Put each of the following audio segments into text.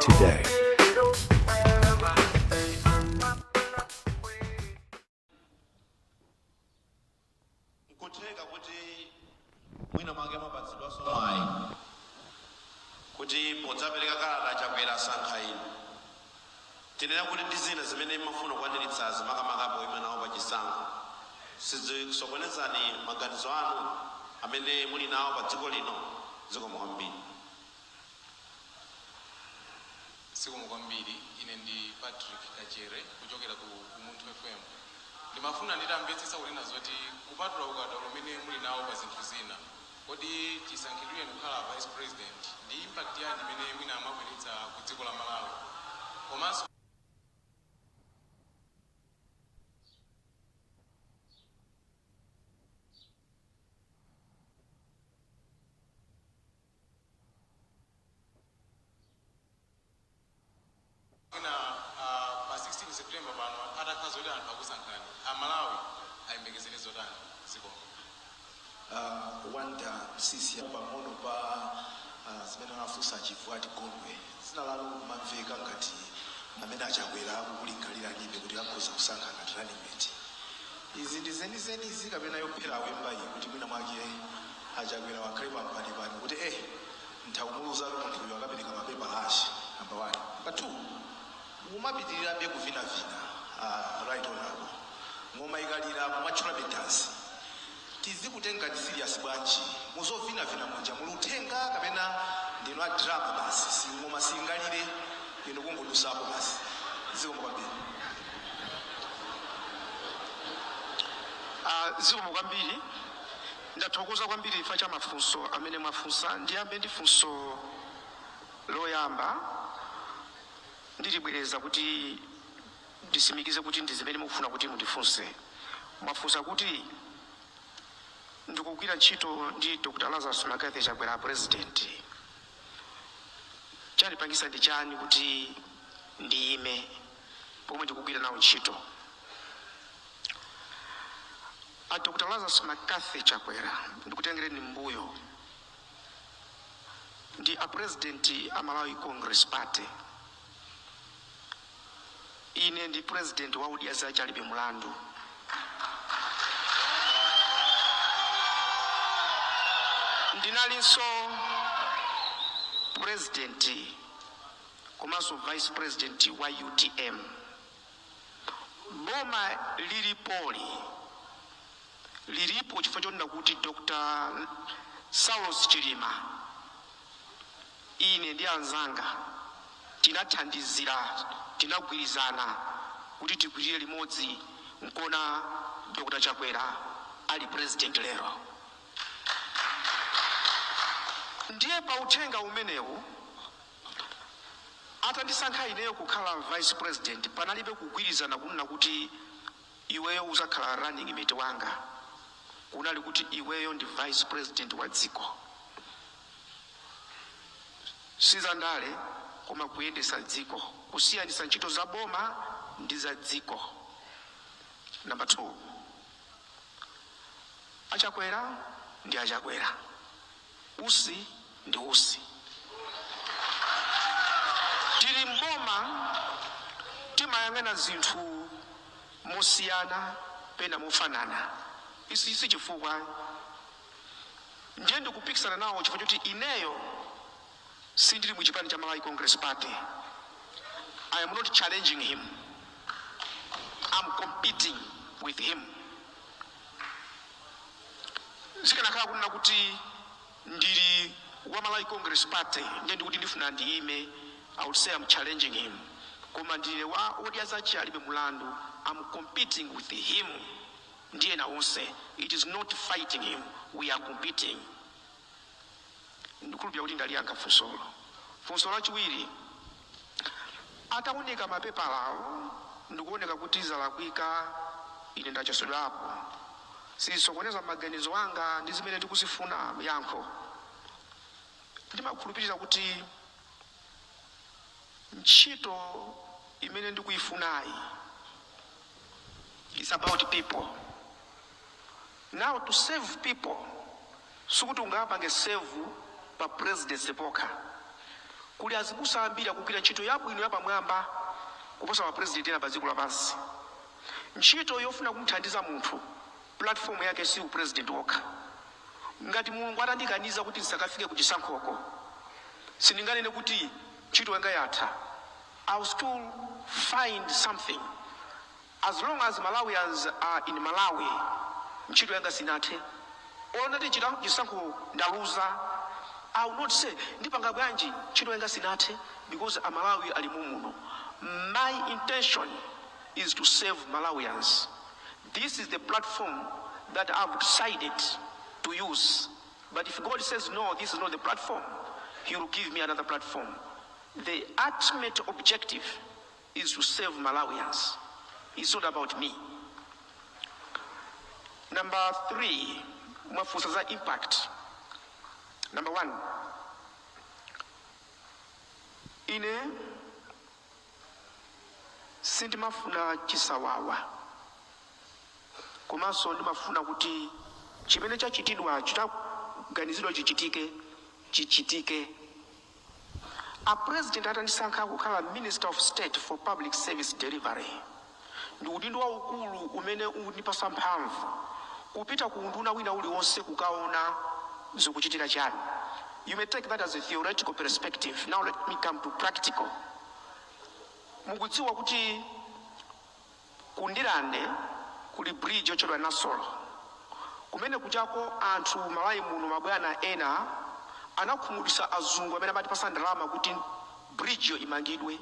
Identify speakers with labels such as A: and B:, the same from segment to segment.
A: today.
B: kuti podzapereka kalata chakwera sankhaini tinena kuti ndi zina zimene mafuna kwaniritsazi makamakapo imene nawo pachisankho sizisokonezani maganizo anu amene muli nawo pa dziko lino. zikomo kwambiri.
C: Zikomo kwambiri. Ine ndi Patrick Kachere kuchokera ku Umunthu FM. Ndimafuna nditamvetsetsa kunena zoti kupatula ukadaulo umene muli nawo pa zinthu zina, kodi chisankhidwire kukhala vice president ndi impact yanji imene mwina amabweretsa ku dziko la Malawi komanso pa 16 September pano atakhala zoti anthu akusankhani Malawi ayembekezere zotani. Zikomo.
D: Wanda sisi pang'ono pa zimene anafunsa Chifuati Gondwe zinalalo kumamveka ngati amene achakwera kulingalira libe kuti akhoza kusankha ngati running mate. Izi ndi zenizenizi kapena yophera wemba iyi kuti mwina mwake achakwera wakhale pampanipani kuti nthawumuluza munthuyo akapereka mapepa ashi number 1. Number 2, umapitirirabe kuvinavina right honorable ngoma ikalira mumatchula betasi tizikutenga ndi serious bwanji muzovinavina mwanja mulutenga kapena ndino a drama basi singoma singalire ino kungodusapo basi. Zikomo kwambiri.
E: Zikomo kwambiri. Ndathokoza kwambiri ifa cha mafunso amene mwafunsa. Ndiyambe ndi funso loyamba ndilibwereza kuti ndisimikize kuti ndi zimene mukufuna kuti mundifunse. Mwafunsa kuti ndikugwira ntchito ndi Dr. Lazarus Makathi Chakwera president. Chanipangisa ndi chani kuti ndiyime pomwe ndikugwira nawo ntchito. Dr. Lazarus Makathi Chakwera ndikutengereni mbuyo ndi a president a Malawi Congress Party. Ine ndi president wa UDSA chalibe mulandu. Ndinalinso president komanso vice president wa UTM. Boma lilipo chifukwa chonena kuti Dr. Saulos Chilima ine ndi anzanga tinathandizira tinagwirizana kuti tigwirire limodzi nkona Dr. Chakwera ali president lero. Ndiye pa uthenga umenewu atandisankha ineyo kukhala vice president panalibe kugwirizana kunena kuti iweyo uzakhala running mate wanga. Kunali kuti iweyo ndi vice president wa dziko. Sizandale koma kuyendesa dziko kusiyanisa ntchito za boma ndi za dziko. Number 2, Achakwera ndi Achakwera, usi ndi usi. Tili mboma timayang'ana zinthu mosiyana pena mofanana. Isi chifukwa ndiye ndikupikisana nawo chifukwa choti ineyo sindili muchipani cha Malawi Congress Party. I am not challenging him. I'm competing with him. Sikanakhala kunena kuti ndili wa Malawi Congress Party ndiye ndikuti ndifuna ndiyime, I would say I'm challenging him. Koma ndile wa UDSA chalibe mulandu, I'm competing with him. Ndiye na onse. It is not fighting him, we are competing. Ndikulupira kuti ndaliyankha funsolo. Funso lachiwiri ataoneka mapepa lawo ndikuoneka kuti zalakwika ine ndachoserapo. Sisokoneza maganizo anga ndi zimene ndikuzifuna yankho. Ndimakhulupirira kuti ntchito imene ndikuyifunayi is about people. Now to save people, sukuti ungapange save pa presidency poka. kuli azibusa ambiri akugwira ntchito yabwino yapamwamba kuposa mapresidenti ena pa dziko lapansi. Ntchito yofuna kumthandiza munthu platform yake si upresident wokha. Ngati Mulungu atandikaniza kuti ndisakafike ku chisankhoko, sindinganene kuti ntchito yanga yatha. I will still find something. As long as Malawians are in Malawi, ntchito yanga sinathe. Onati chisankho ndaluza, I will not say ndipanga bwanji ntchito yanga sinathe because Malawi ali mumuno. My intention is to save Malawians. This is the platform that I've decided to use. But if God says no, this is not the platform, He will give me another platform. The ultimate objective is to save Malawians. It's not about me. Number 3, mafusa za impact. Number 1, ine sindimafuna chisawawa. Komanso ndimafuna kuti chimene chachitidwa chitaganizidwa chichitike. A president atandisankha kukhala Minister of State for Public Service Delivery. Ndi udindo waukulu umene undipasa mphamvu kupita ku unduna wina uliwonse kukaona zikuchitika chani. You may take that as a theoretical perspective. Now let me come to practical. Mukudziwa kuti kundirande kuli bridge yochedwa Nasolo. Kumene kuchako anthu Malawi muno mabwana ena anakhumudwitsa azungu amene amatipasa ndalama kuti bridge yo imangidwe.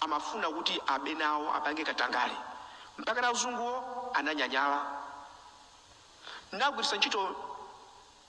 E: Amafuna kuti abe nawo apange katangale. Mpaka na azunguwo ananyanyala. Ndagwiritsa ntchito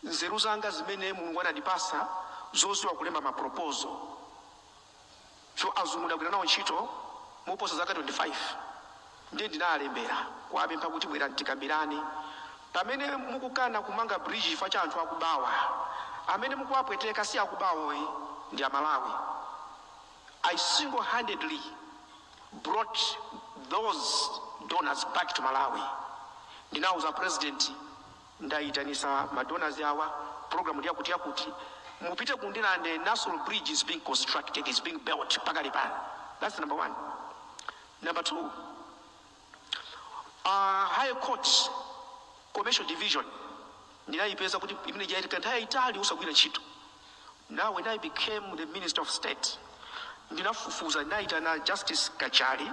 E: nzeru zanga zimene Mulungu anandipasa zoziwa kulemba maproposal. So azungu ndagwira nawo ntchito moposa zaka 25. Ndiye ndinalembera kuwapempha kuti bwera tikambirane. Pamene mukukana kumanga bridge chifukwa cha anthu akubawa, amene mukuwapweteka si akubawoyi ndi Amalawi. I single-handedly brought those donors back to Malawi. Ndinauza president ndaitanisa madonors awa program yakuti mupite kundirande National Bridge is being constructed, is being built pakali pano. That's number 1. Number 2, High Court Commercial Division ndinaipeza kuti imene jaitika nthawi yaitali usagwira ntchito. Now when I became the Minister of State, ndinafufuza ndinaitana Justice Kachali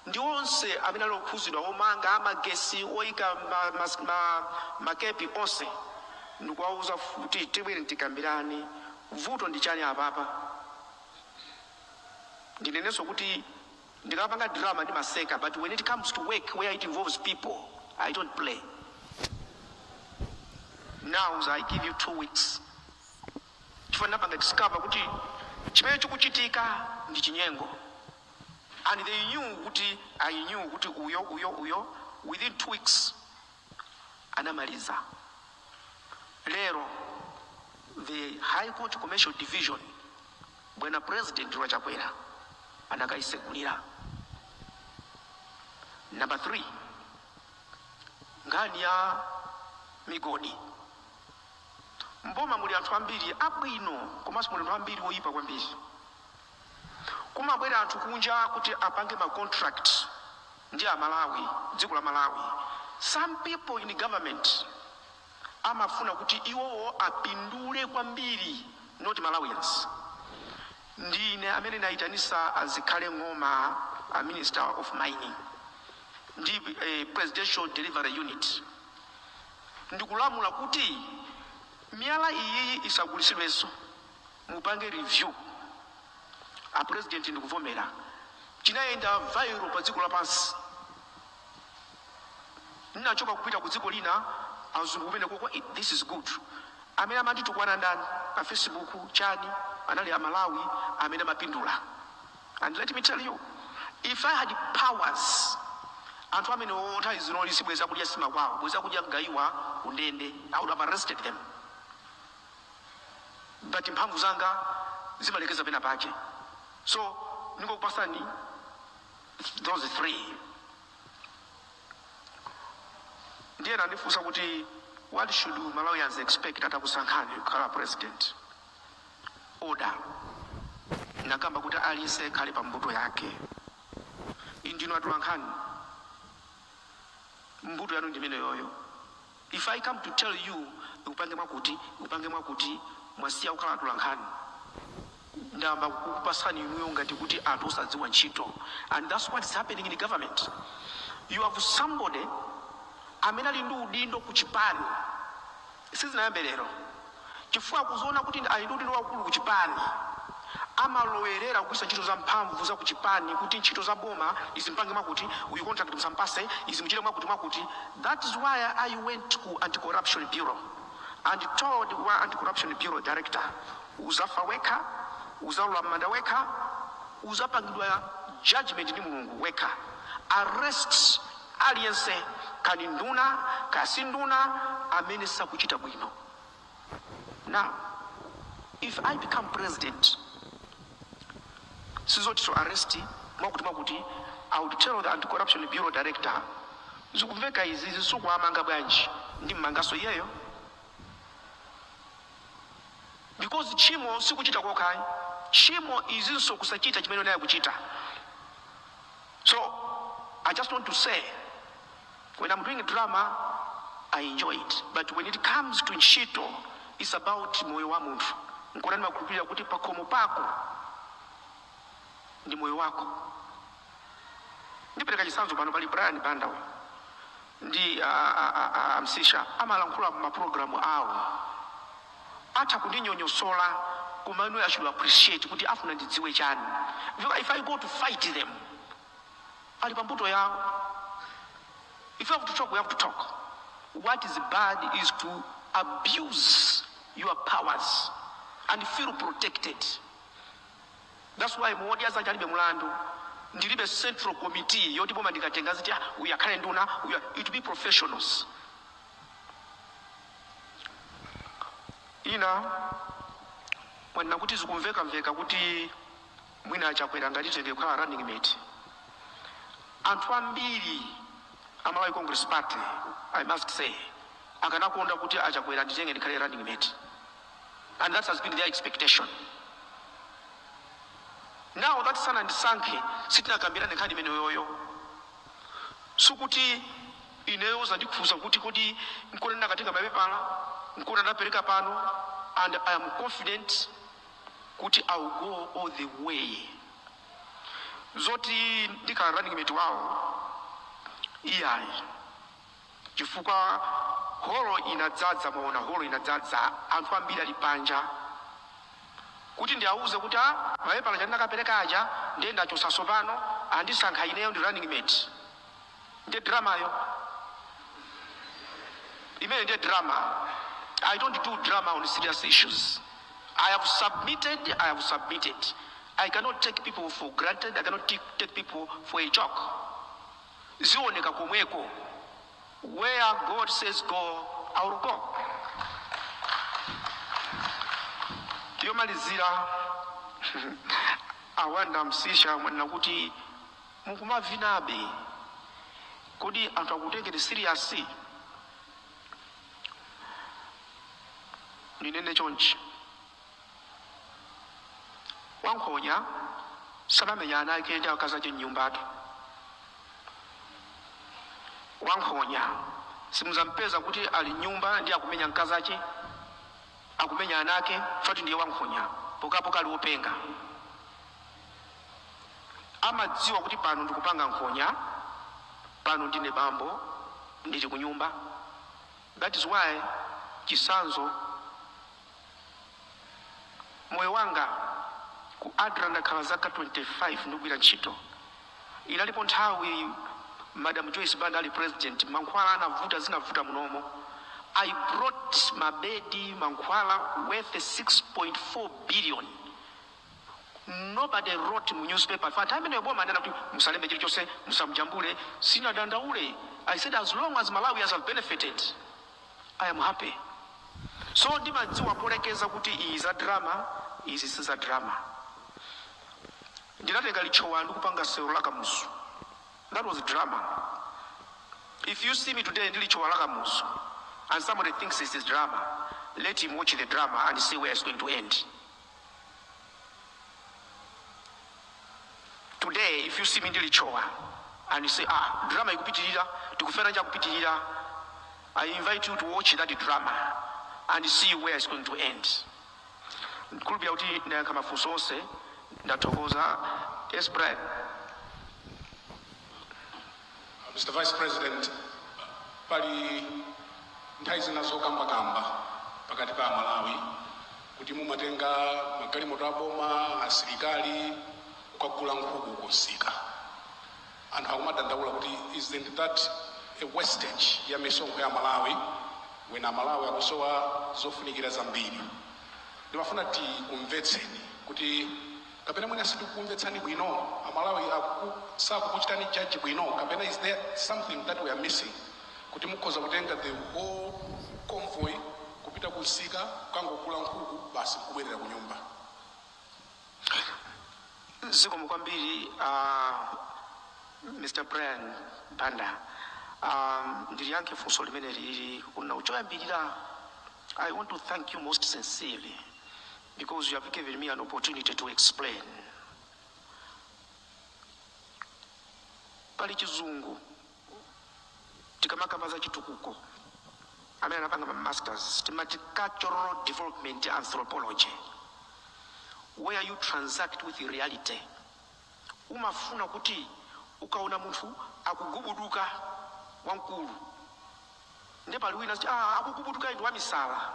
E: ndi onse amene alokhuzidwa omanga amagesi oyika makepi onse ndikuwauza kuti tibwere tikambirane vuto ndi chani apapa. Ndinenenso kuti ndikapanga drama ndi maseka, but when it comes to work where it involves people, I don't play. Now I give you 2 weeks. Chifukwa ndapanga discover kuti chimene chikuchitika ndi chinyengo. And they knew kuti, I knew kuti uyo within 2 weeks anamaliza. Lero the High Court Commercial Division bwana President Chakwera anakaisegulira. Number 3, ngani ya migodi. Mboma muli anthu ambiri abwino komanso muli anthu ambiri oyipa kwambiri. Kumabwera anthu kunja kuti apange ma contract ndi Malawi, dziko la Malawi. Some people in government amafuna kuti iwowo apindule kwambiri, not Malawians. Ndine amene naitanisa azikhale ng'oma a Minister of Mining ndi Presidential Delivery Unit. Ndikulamula kuti miyala iyi isagulisidwenso, mupange review. A president ndikuvomera. Chinaenda viral pa dziko lapansi. Ninachoka kupita ku dziko lina azungu kumene kwa this is good. Amene amati tukwana ndani pa Facebook chani anali ya Malawi amene mapindula. And let me tell you, if I had powers, anthu amene nthawi zino lisibweza kudya sima kwawo, bweza kudya ngaiwa undende, I would have arrested them. But mphamvu zanga zimalekeza pena pake. So nikupasani those 3. Ndiye nandifunsa kuti what should Malawians expect atakusankhani kukhala president? Order. ndinakamba kuti aliyense khale pa mbuto yake. Indino atulankhani mbuto yanu ndimene yoyo. If I come to tell you upange mwakuti mwasiya kukhala atulankhani, ndamba kukupasani inuyo ngati kuti anthu osadziwa ntchito. And that's what is happening in the government. You have somebody amene ali ndi udindo ku chipani sizinayambe lero, chifukwa kuzoona kuti ali ndi udindo wakulu ku chipani amalowerera kugwisa ntchito za mphamvu za ku chipani kuti ntchito za boma izimpange mwakuti uyu contract musampase izimchire mwakuti. That is why I went to Anti-Corruption Bureau and told the Anti-Corruption Bureau director, uzafa weka, uzalula manda weka, uzapangidwa judgment ndi mulungu weka. Arrest aliyense kani nduna kasi nduna amene sakuchita bwino. Now, if I become president, sizoti to arrest mwakuti I would tell the Anti-Corruption Bureau director, zikumveka izi zisukuamanga bwanji ndi mmangaso yeyo, because chimo sikuchita kokai, chimo izinso kusachita chimene naye kuchita. So I just want to say, when I'm doing drama, I enjoy it. But when it comes to ntchito, it's about moyo wa munthu. Nkonani makulupirira kuti pakomo pako ndi moyo wako. Ndipereka chisanzo pano pali Brian Banda ndi Msisha amalankhula maprogramu awo. Ata kundinyonyosola koma inu I should appreciate kuti afuna ndidziwe chani. If I go to fight them, ali pambuto yawo. If you have to talk, we have to talk. What is bad is to abuse your powers and feel protected. That's why mwodi aza chalibe mulandu ndilibe central committee yoti boma ndikatenga ziti uyakhale nduna it be professionals. Ina mwana kuti zikumveka kuti mwina achakwera ngati tenge kukhala running mate. Anthu ambiri Malawi Congress Party, I must say, akanakonda kuti achakwera nditenge ndikhale running mate. And that has been their expectation. Now that sana ndisankhe sitinakambira nekhani imene yoyo. Sukuti ineyoza ndikufusa kuti kodi nkona ndakatenga mapepala, nkona ndapereka pano, and I am confident kuti I will go all the way. Zoti ndikhala running mate wawo iyayi. Chifukwa holo inadzadza maona holo inadzadza anthu ambiri ali panja. Kuti ndiauze kuti mapepala chani ndakapereka aja ndiye ndachosaso pano andisankha ineyo ndi running mate. Ndiye drama yo. Imene ndiye drama. I don't do drama on serious issues. I have submitted. I cannot take people for granted. I cannot take people for a joke. Zioneka komweko. Where God says go, I will go. Yomalizira awanda Msisha mwana kuti mukumavinabe kodi anthu akutengere serious. Ninene chonchi wankhonya sanamenya ana ake ndi akazache mnyumbatu. Wankhonya simuzampeza kuti ali nyumba ndi akumenya mkazache, akumenya anake, fati ndiye wankhonya pokapoka ali wopenga. Amadziwa kuti pano ndikupanga nkhonya, pano ndine bambo ndili kunyumba. That is why chisanzo moyo wanga ku Adra ndakhala zaka 25 ndikugwira ntchito. Inalipo nthawi Madam Joyce Banda ali president, mankhwala anavuta zinavuta munomo. I brought Mabedi mankhwala worth 6.4 billion. Nobody wrote mu newspaper. Fanta amene yoboma ndana kuti musalembe chilichonse, musamjambule, sina dandaule. I said as long as Malawians have benefited, I am happy. So ndimadziwa polekeza kuti is a drama, is a drama. Ndinatenga lichowa ndikupanga sero laka musu. That was drama. If you see me today ndilichowa laka musu and somebody thinks this is drama, let him watch the drama and see where it's going to end. day if you see me ndilichowa and you say drama ikupitirira tikufera nja kupitirira, I invite you to watch that drama and see where it's going to end. Nkulubira kuti ndayankha mafunso onse, ndathokoza. Yes, Brian.
A: Mr. Vice President, pali nthawi zina zokambakamba pakati pa Malawi kuti mumatenga magalimoto aboma, asilikali kukagula nkhuku kusika. Anthu akumadandaula kuti isn't that a wastage ya misonkho ya Malawi when Malawi akusowa zofunikira zambiri. Ndimafuna tikumvetseni kuti kapena mwina sitikumvetsani bwino, Malawi sakukuchitani judge bwino, kapena is there something that we are missing kuti mukhoza kutenga the whole convoy kupita kusika kukangogula nkhuku basi kubwerera ku nyumba.
E: Zikomo kwambiri Mr. Brian Banda. Ndiliyankhe funso limene lili kuna uchoyambirira. I want to thank you most sincerely because you have given me an opportunity to explain. Pali chizungu tikamakamba za chitukuko amene anapanga masters timati cultural development anthropology, where you transact with reality. Umafuna kuti ukaona munthu akugubuduka wankulu ndepali wina akugubuduka ndi wamisala,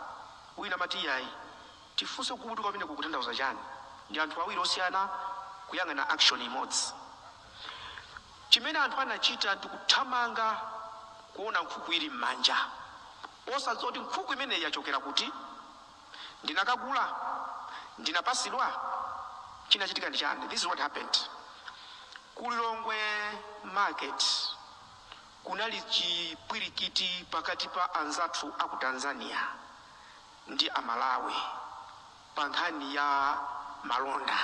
E: wina mati yayi tifunse kugubuduka pamene kukutanthauza chani. Ndi anthu awiri osiyana kuyang'ana action imodzi. Chimene anthu anachita ndikuthamanga kuona nkhuku ili m'manja, osadziwa kuti nkhuku imeneyi yachokera kuti, ndinakagula, ndinapasidwa, chinachitika ndi chani. This is what happened. Kulilongwe market kunali chipwirikiti pakati pa anzathu aku Tanzania ndi Amalawi pa nkhani ya malonda.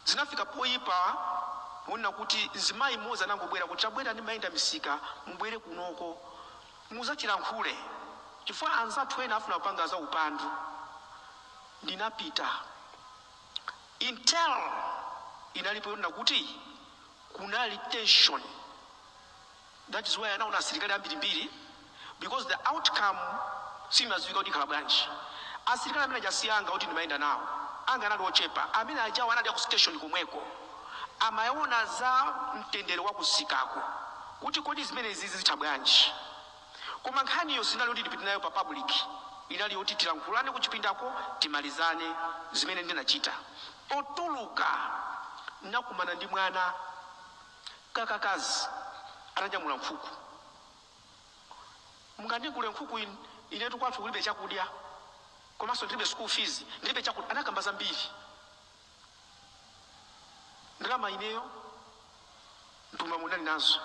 E: Zinafika poyipa wona kuti nzimayi moza nangobwera kuti chabwera ndi mayenda misika mbwere kunoko muzachilankhule chifukwa anzathu ena afuna kupanga za upandu. Ndinapita intel inalipo yona kuti kunali tension. That is why anaona asilikali ambirimbiri because the outcome simazivika kuti khala bwanji. Asilikali amene ajasiyanga kuti ndimayenda nawo anga anali ochepa amene ajawo anali ku station komweko amaona za mtendere wa kusikako kuti kodi zimene zizi zitha bwanji. Koma nkhaniyo sinali kuti ndipite nayo pa public, inali yoti tilankhulane kuchipindako timalizane zimene ndinachita. Potuluka nakumana ndi mwana kakakazi atanyamula nkhuku. Mungandikule nkhuku inetu kwathu kulibe chakudya, komanso ndilibe school fees, ndilibe chakudya. Anakamba zambiri. Ndalama ineyo ntuma munali nazo,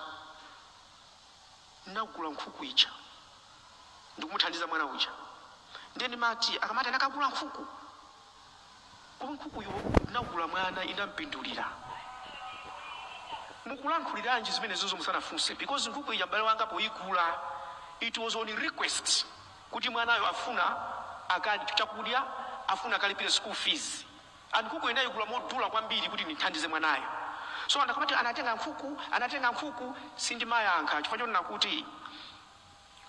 E: nakugula nkhuku ija ndikumuthandiza mwana uja. Ndeni mati akamati anakagula nkhuku, koma nkhukuyo nakugula mwana inampindulira. Mukulankhuliranje zimene zozo musanafunse because nkhuku ija mbale wanga poyigula it was on request kuti mwanayo afuna akali chakudya, afuna akalipire school fees. And nkhuku inayigula modula kwambiri kuti nithandize mwanayo. So anakamati anatenga nkhuku sindimayankha chifukwa chonena kuti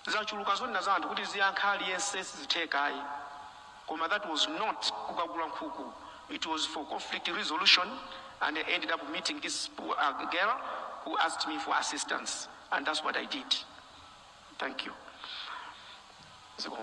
E: zachuluka zonna za anthu kuti ziyankha aliyense sizithekayi. Koma that was not kukagula nkhuku. It was for conflict resolution, and I ended up meeting this poor girl who asked me for assistance, and that's what I did. Thank you. Let's go.